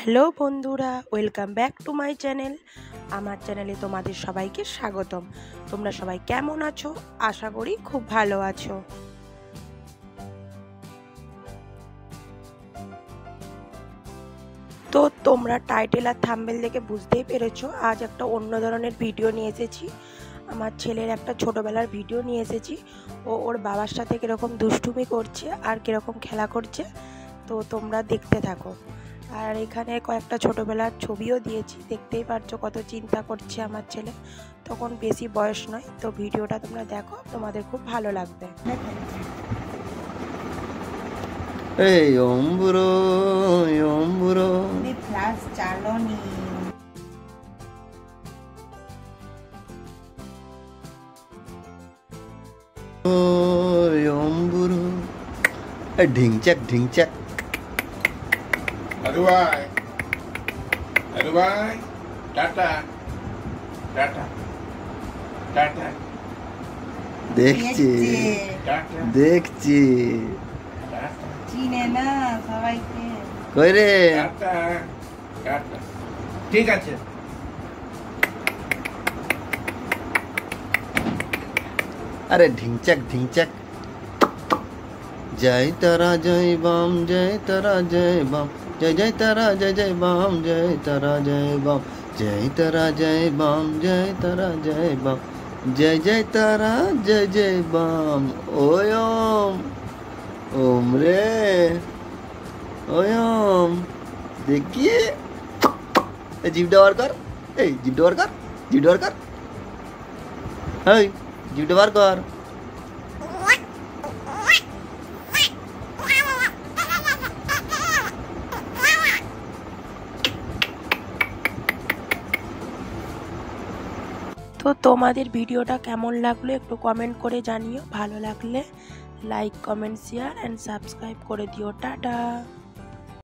Hello বন্ধুরা, welcome back to my channel. আমার চ্যানেলে তোমাদের সবাইকে স্বাগতম। তোমরা সবাই কেমন আছো? আশা করি খুব ভালো আছো। তো তোমরা টাইটেল আর থাম্বনেল দেখে বুঝতেই পেরেছো, আজ একটা অন্য ধরনের ভিডিও নিয়ে এসেছি। আমার ছেলের একটা ছোটোবেলার ভিডিও নিয়ে এসেছি। ওর বাবার সাথে কীরকম দুষ্টুমি করছে আর কীরকম খেলা করছে, তো তোমরা দেখতে থাকো। আর এখানে কয়েকটা ছোটোবেলার ছবিও দিয়েছি, দেখতেই পারছো কত চিন্তা করছে আমার ছেলে। তখন বেশি বয়স নয়, তো ভিডিওটা তোমরা দেখো, তোমাদের খুব ভালো লাগবে। এই ওমবুরো ওমবুরো ফ্লাশ চালনি ওমবুরো ঢিংচাক ঢিংচাক। Aduh bye, tata, tata, tata, দেখছি tata, দেখছি tata, চিনে না সবাইকে। কই রে? tata, tata. ঠিক আছে। আরে ঢিংচাক ঢিংচাক। জয় তারা জয় বাম, জয় তারা জয় বাম, জয় জয় তারা জয় জয় বাম, জয় তারা জয় বাম, জয় তারা জয় বাম, জয় তারা জয় বাম, জয় জয় তারা জয় জয় বাম। ওম ওম রে ওম দেখি জিভটা বার কর, এই জিভটা বার কর, জিভটা বার কর, এই জিভটা বার কর। তো তোমাদের ভিডিওটা কেমন লাগলো একটু কমেন্ট করে জানিও। ভালো লাগলে like, comment, share and subscribe করে দিও। টাটা।